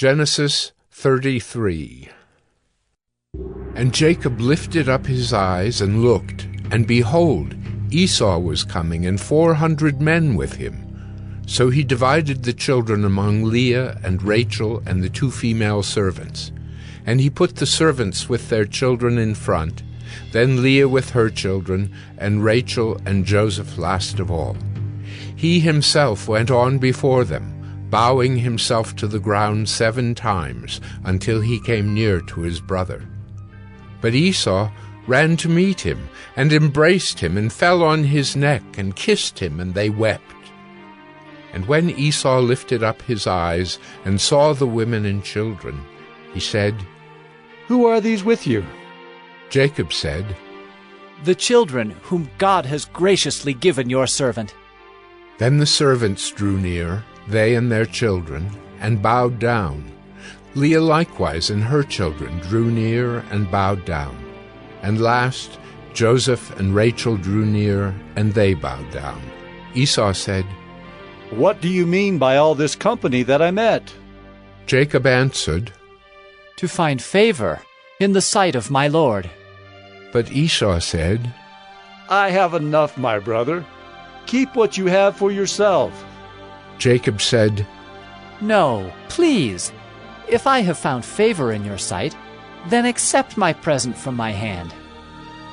Genesis 33. And Jacob lifted up his eyes and looked, and behold, Esau was coming, and 400 men with him. So he divided the children among Leah and Rachel and the 2 female servants. And he put the servants with their children in front, then Leah with her children, and Rachel and Joseph last of all. He himself went on before them, bowing himself to the ground 7 times, until he came near to his brother. But Esau ran to meet him, and embraced him, and fell on his neck, and kissed him, and they wept. And when Esau lifted up his eyes, and saw the women and children, he said, "Who are these with you?" Jacob said, "The children whom God has graciously given your servant." Then the servants drew near, they and their children, and bowed down. Leah likewise and her children drew near and bowed down. And last, Joseph and Rachel drew near, and they bowed down. Esau said, "What do you mean by all this company that I met?" Jacob answered, "To find favor in the sight of my Lord." But Esau said, "I have enough, my brother. Keep what you have for yourself." Jacob said, "No, please. If I have found favor in your sight, then accept my present from my hand.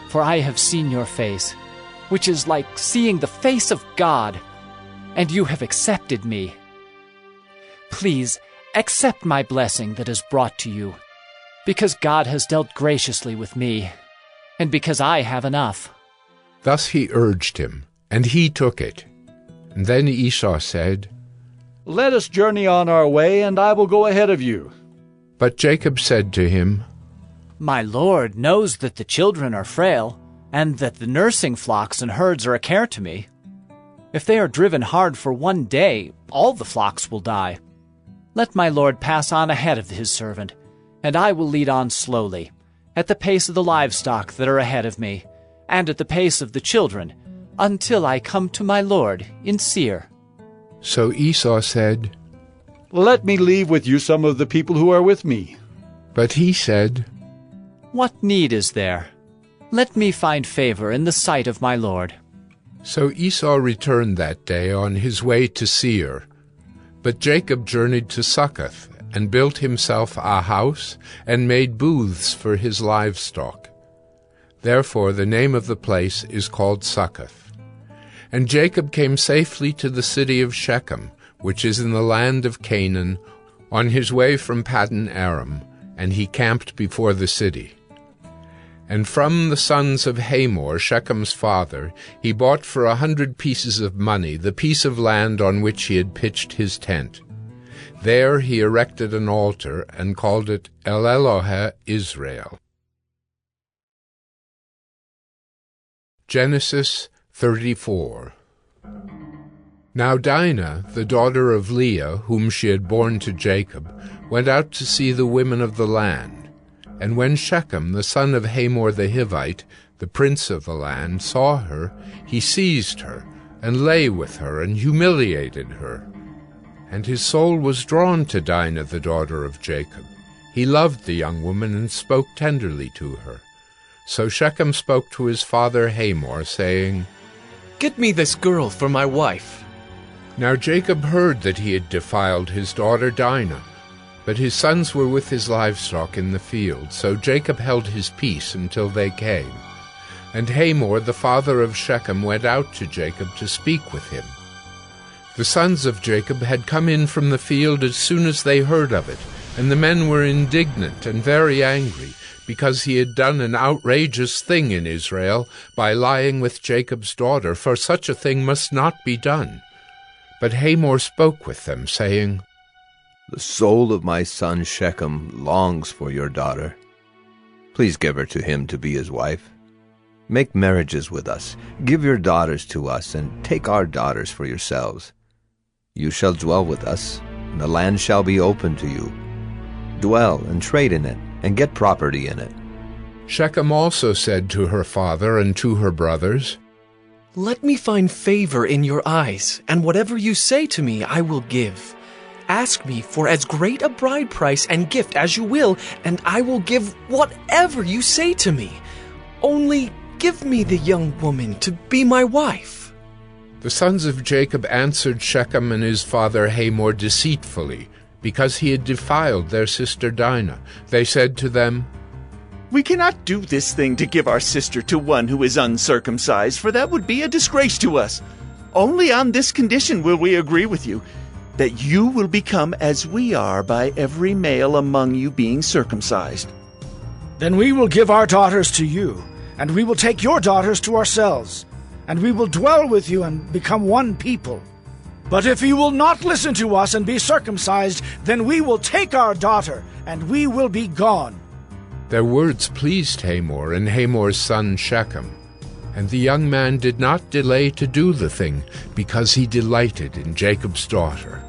For I have seen your face, which is like seeing the face of God, and you have accepted me. Please accept my blessing that is brought to you, because God has dealt graciously with me, and because I have enough." Thus he urged him, and he took it. And then Esau said, "Let us journey on our way, and I will go ahead of you." But Jacob said to him, My Lord knows that the children are frail, and that the nursing flocks and herds are a care to me. If they are driven hard for one day, all the flocks will die. Let my Lord pass on ahead of his servant, and I will lead on slowly, at the pace of the livestock that are ahead of me, and at the pace of the children, until I come to my Lord in Seir." So Esau said, "Let me leave with you some of the people who are with me." But he said, "What need is there? Let me find favor in the sight of my Lord." So Esau returned that day on his way to Seir. But Jacob journeyed to Succoth, and built himself a house, and made booths for his livestock. Therefore the name of the place is called Succoth. And Jacob came safely to the city of Shechem, which is in the land of Canaan, on his way from Paddan Aram, and he camped before the city. And from the sons of Hamor, Shechem's father, he bought for 100 pieces of money the piece of land on which he had pitched his tent. There he erected an altar, and called it El Elohe Israel. Genesis 34. Now Dinah, the daughter of Leah, whom she had borne to Jacob, went out to see the women of the land. And when Shechem, the son of Hamor the Hivite, the prince of the land, saw her, he seized her, and lay with her, and humiliated her. And his soul was drawn to Dinah, the daughter of Jacob. He loved the young woman, and spoke tenderly to her. So Shechem spoke to his father Hamor, saying, "Get me this girl for my wife." Now Jacob heard that he had defiled his daughter Dinah, but his sons were with his livestock in the field, so Jacob held his peace until they came. And Hamor, the father of Shechem, went out to Jacob to speak with him. The sons of Jacob had come in from the field as soon as they heard of it, and the men were indignant and very angry, because he had done an outrageous thing in Israel by lying with Jacob's daughter, for such a thing must not be done. But Hamor spoke with them, saying, "The soul of my son Shechem longs for your daughter. Please give her to him to be his wife. Make marriages with us, give your daughters to us, and take our daughters for yourselves. You shall dwell with us, and the land shall be open to you. Dwell and trade in it, and get property in it." Shechem also said to her father and to her brothers, Let me find favor in your eyes, and whatever you say to me I will give. Ask me for as great a bride price and gift as you will, and I will give whatever you say to me. Only give me the young woman to be my wife." The sons of Jacob answered Shechem and his father Hamor deceitfully, because he had defiled their sister Dinah. They said to them, "We cannot do this thing to give our sister to one who is uncircumcised, for that would be a disgrace to us. Only on this condition will we agree with you, that you will become as we are by every male among you being circumcised." "Then we will give our daughters to you, and we will take your daughters to ourselves, and we will dwell with you and become one people. But if you will not listen to us and be circumcised, then we will take our daughter, and we will be gone." Their words pleased Hamor and Hamor's son Shechem, and the young man did not delay to do the thing, because he delighted in Jacob's daughter.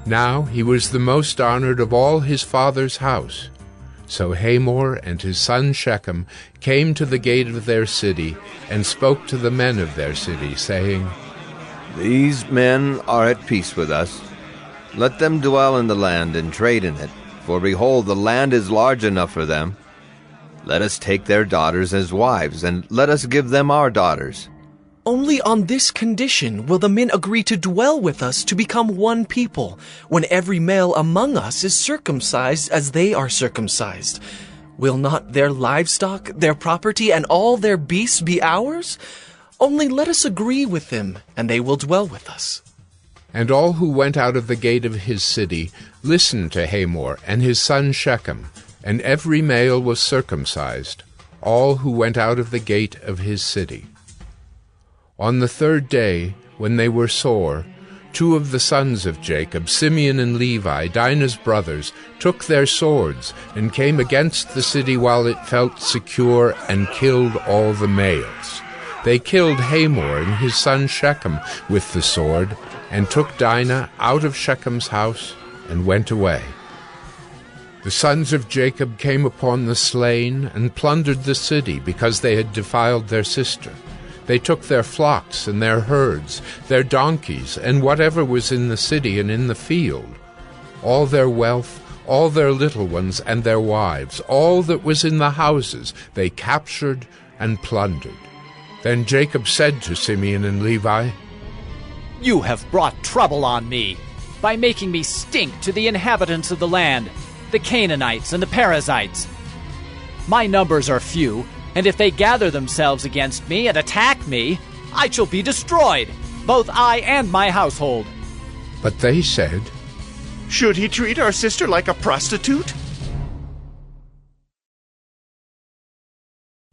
Now he was the most honored of all his father's house. So Hamor and his son Shechem came to the gate of their city, and spoke to the men of their city, saying, "These men are at peace with us. Let them dwell in the land and trade in it, for behold, the land is large enough for them. Let us take their daughters as wives, and let us give them our daughters." Only on this condition will the men agree to dwell with us to become one people, when every male among us is circumcised as they are circumcised. Will not their livestock, their property, and all their beasts be ours? Only let us agree with them, and they will dwell with us. And all who went out of the gate of his city listened to Hamor and his son Shechem, and every male was circumcised, all who went out of the gate of his city. On the third day, when they were sore, 2 of the sons of Jacob, Simeon and Levi, Dinah's brothers, took their swords and came against the city while it felt secure, and killed all the males. They killed Hamor and his son Shechem with the sword, and took Dinah out of Shechem's house and went away. The sons of Jacob came upon the slain and plundered the city, because they had defiled their sister. They took their flocks and their herds, their donkeys, and whatever was in the city and in the field, all their wealth, all their little ones and their wives, all that was in the houses, they captured and plundered. Then Jacob said to Simeon and Levi, "You have brought trouble on me by making me stink to the inhabitants of the land, the Canaanites and the Perizzites. My numbers are few, and if they gather themselves against me and attack me, I shall be destroyed, both I and my household." But they said, "Should he treat our sister like a prostitute?"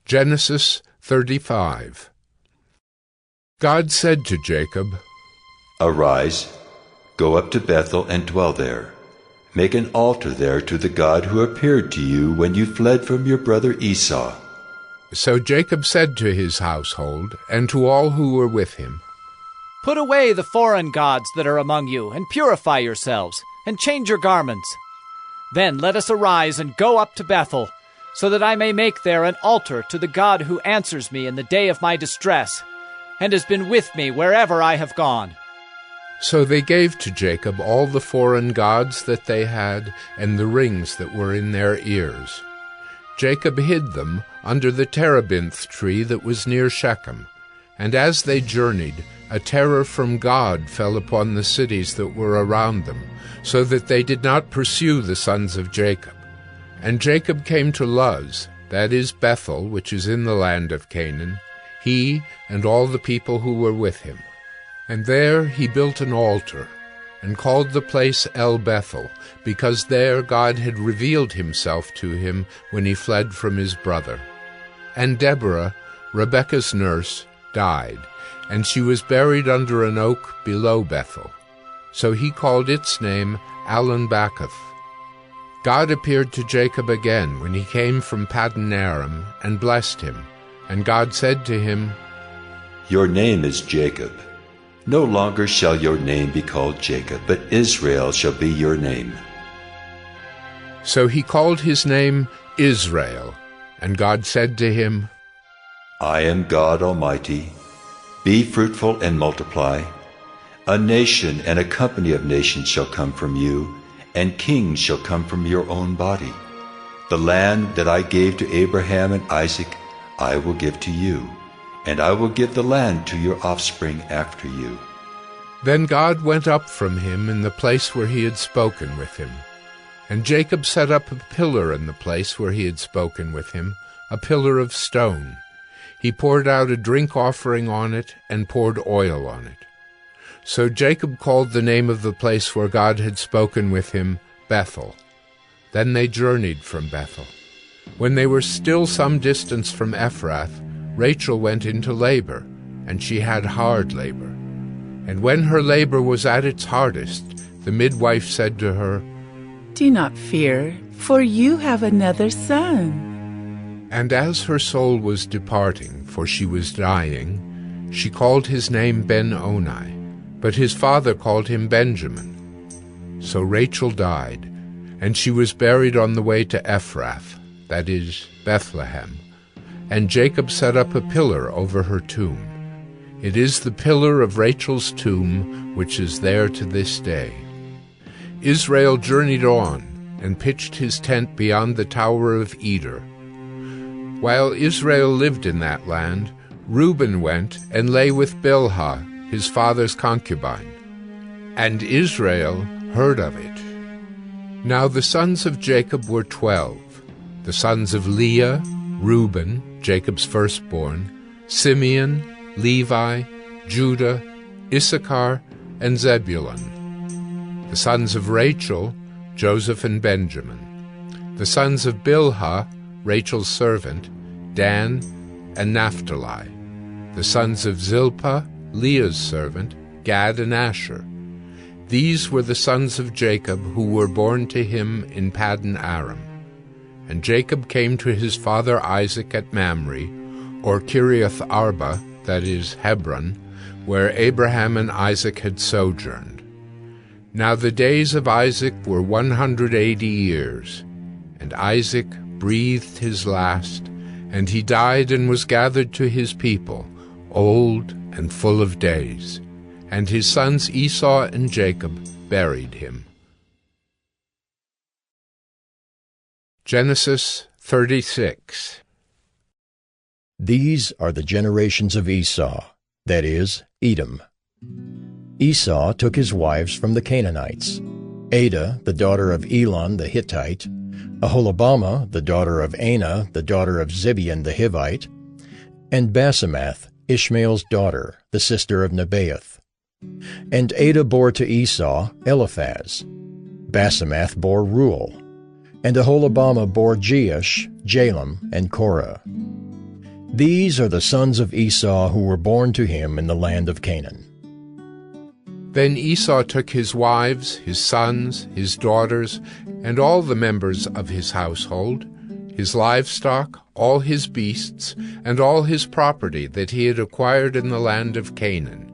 Genesis 35. God said to Jacob, "Arise, go up to Bethel and dwell there. Make an altar there to the God who appeared to you when you fled from your brother Esau." So Jacob said to his household and to all who were with him, "Put away the foreign gods that are among you, and purify yourselves, and change your garments. Then let us arise and go up to Bethel, so that I may make there an altar to the God who answers me in the day of my distress, and has been with me wherever I have gone." So they gave to Jacob all the foreign gods that they had, and the rings that were in their ears. Jacob hid them under the terebinth tree that was near Shechem. And as they journeyed, a terror from God fell upon the cities that were around them, so that they did not pursue the sons of Jacob. And Jacob came to Luz, that is Bethel, which is in the land of Canaan, he and all the people who were with him. And there he built an altar, and called the place El Bethel, because there God had revealed himself to him when he fled from his brother. And Deborah, Rebekah's nurse, died, and she was buried under an oak below Bethel. So he called its name Alon-Bacuth. God appeared to Jacob again when he came from Paddan Aram, and blessed him. And God said to him, "Your name is Jacob. No longer shall your name be called Jacob, but Israel shall be your name." So he called his name Israel. And God said to him, "I am God Almighty. Be fruitful and multiply. A nation and a company of nations shall come from you, and kings shall come from your own body. The land that I gave to Abraham and Isaac I will give to you, and I will give the land to your offspring after you." Then God went up from him in the place where he had spoken with him. And Jacob set up a pillar in the place where he had spoken with him, a pillar of stone. He poured out a drink offering on it and poured oil on it. So Jacob called the name of the place where God had spoken with him Bethel. Then they journeyed from Bethel. When they were still some distance from Ephrath, Rachel went into labor, and she had hard labor. And when her labor was at its hardest, the midwife said to her, "Do not fear, for you have another son." And as her soul was departing, for she was dying, she called his name Ben-Oni, but his father called him Benjamin. So Rachel died, and she was buried on the way to Ephrath, that is, Bethlehem. And Jacob set up a pillar over her tomb. It is the pillar of Rachel's tomb, which is there to this day. Israel journeyed on, and pitched his tent beyond the tower of Eder. While Israel lived in that land, Reuben went and lay with Bilhah, his father's concubine. And Israel heard of it. Now the sons of Jacob were 12, the sons of Leah, Reuben, Jacob's firstborn, Simeon, Levi, Judah, Issachar, and Zebulun. The sons of Rachel, Joseph and Benjamin. The sons of Bilhah, Rachel's servant, Dan and Naphtali. The sons of Zilpah, Leah's servant, Gad and Asher. These were the sons of Jacob who were born to him in Paddan Aram. And Jacob came to his father Isaac at Mamre, or Kiriath Arba, that is, Hebron, where Abraham and Isaac had sojourned. Now the days of Isaac were 180 years, and Isaac breathed his last, and he died and was gathered to his people, old and full of days. And his sons Esau and Jacob buried him. Genesis 36. These are the generations of Esau, that is, Edom. Esau took his wives from the Canaanites, Adah, the daughter of Elon the Hittite, Aholibamah, the daughter of Anah, the daughter of Zibeon the Hivite, and Basemath, Ishmael's daughter, the sister of Nebaioth. And Adah bore to Esau Eliphaz. Basemath bore Reuel. And Aholibamah bore Jeush, Jalam, and Korah. These are the sons of Esau who were born to him in the land of Canaan. Then Esau took his wives, his sons, his daughters, and all the members of his household, his livestock, all his beasts, and all his property that he had acquired in the land of Canaan.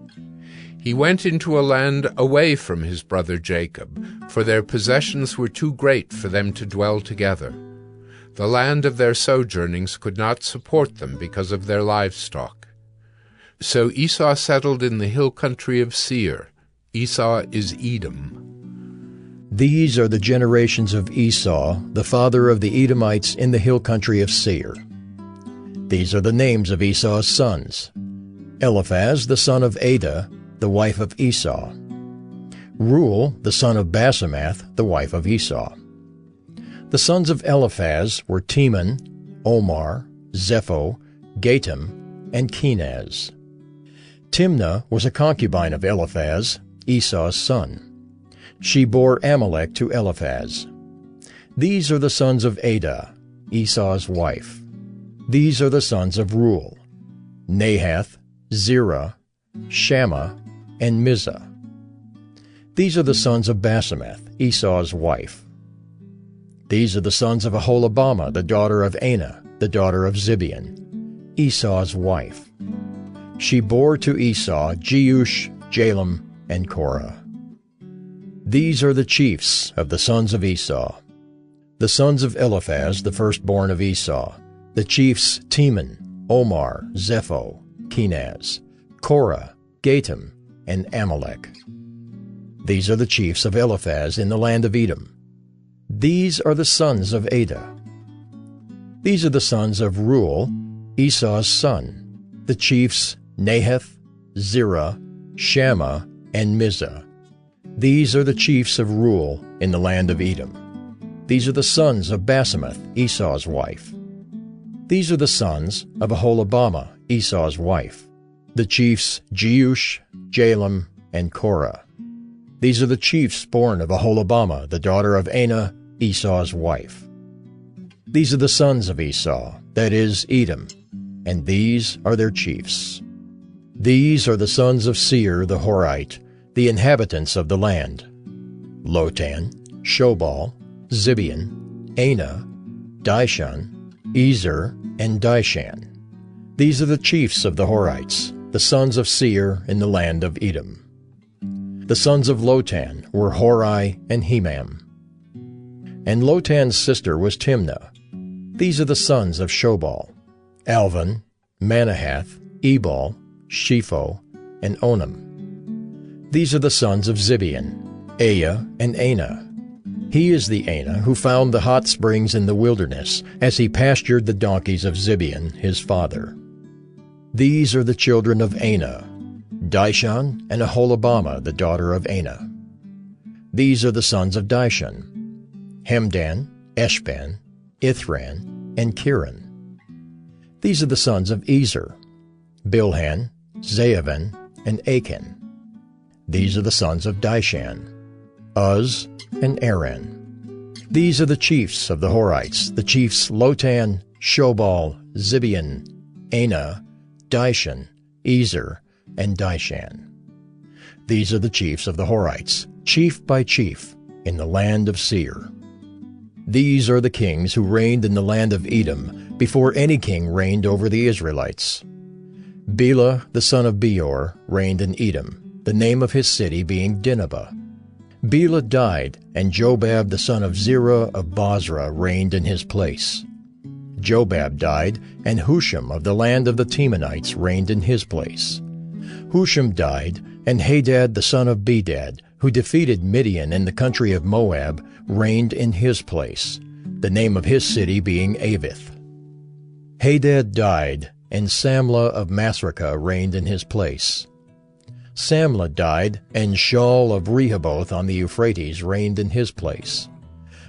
He went into a land away from his brother Jacob, for their possessions were too great for them to dwell together. The land of their sojournings could not support them because of their livestock. So Esau settled in the hill country of Seir. Esau is Edom. These are the generations of Esau, the father of the Edomites in the hill country of Seir. These are the names of Esau's sons: Eliphaz, the son of Adah, the wife of Esau; Reuel, the son of Basemath, the wife of Esau. The sons of Eliphaz were Teman, Omar, Zepho, Gatam, and Kenaz. Timnah was a concubine of Eliphaz, Esau's son. She bore Amalek to Eliphaz. These are the sons of Adah, Esau's wife. These are the sons of Reuel: Nahath, Zerah, Shammah, and Mizah. These are the sons of Basemath, Esau's wife. These are the sons of Aholibamah, the daughter of Anah, the daughter of Zibeon, Esau's wife. She bore to Esau Jeush, Jalam, and Korah. These are the chiefs of the sons of Esau. The sons of Eliphaz, the firstborn of Esau, the chiefs Teman, Omar, Zepho, Kenaz, Korah, Gatam, and Amalek. These are the chiefs of Eliphaz in the land of Edom. These are the sons of Adah. These are the sons of Reuel, Esau's son, the chiefs Nahath, Zerah, Shammah, and Mizah. These are the chiefs of Reuel in the land of Edom. These are the sons of Basemath, Esau's wife. These are the sons of Aholibamah, Esau's wife, the chiefs Jeush, Jalem, and Korah. These are the chiefs born of Aholibamah, the daughter of Anah, Esau's wife. These are the sons of Esau, that is, Edom, and these are their chiefs. These are the sons of Seir the Horite, the inhabitants of the land: Lotan, Shobal, Zibeon, Anah, Dishon, Ezer, and Dishan. These are the chiefs of the Horites, the sons of Seir in the land of Edom. The sons of Lotan were Hori and Hemam. And Lotan's sister was Timnah. These are the sons of Shobal: Alvan, Manahath, Ebal, Shepho, and Onam. These are the sons of Zibeon, Aya, and Anah. He is the Anah who found the hot springs in the wilderness as he pastured the donkeys of Zibeon, his father. These are the children of Anah, Dishon and Aholibamah, the daughter of Anah. These are the sons of Dishon: Hemdan, Eshban, Ithran, and Kiran. These are the sons of Ezer: Bilhan, Zaavan, and Achan. These are the sons of Dishan: Uz and Aran. These are the chiefs of the Horites, the chiefs Lotan, Shobal, Zibeon, Anah, Dishon, Ezer, and Dishan. These are the chiefs of the Horites, chief by chief, in the land of Seir. These are the kings who reigned in the land of Edom before any king reigned over the Israelites. Bela the son of Beor reigned in Edom, the name of his city being Dinhabah. Bela died, and Jobab the son of Zerah of Bozrah reigned in his place. Jobab died, and Husham of the land of the Temanites reigned in his place. Husham died, and Hadad the son of Bedad, who defeated Midian in the country of Moab, reigned in his place, the name of his city being Avith. Hadad died, and Samlah of Masrekah reigned in his place. Samlah died, and Shaul of Rehoboth on the Euphrates reigned in his place.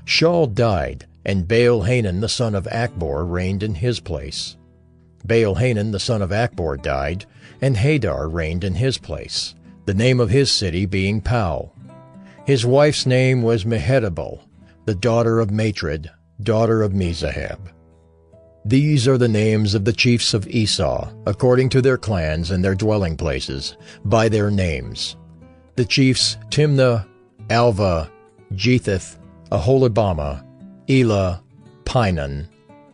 Shaul died, and Baal-Hanan the son of Achbor reigned in his place. Baal-Hanan the son of Achbor died, and Hadar reigned in his place, the name of his city being Pau. His wife's name was Mehetabel, the daughter of Matred, daughter of Mezahab. These are the names of the chiefs of Esau, according to their clans and their dwelling places, by their names: the chiefs Timnah, Alva, Jetheth, Aholibamah, Elah, Pinon,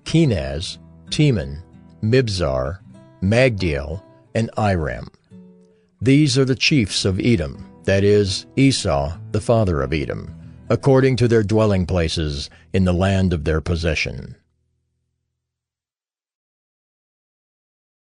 Kenaz, Teman, Mibzar, Magdiel, and Iram. These are the chiefs of Edom, that is, Esau, the father of Edom, according to their dwelling places in the land of their possession.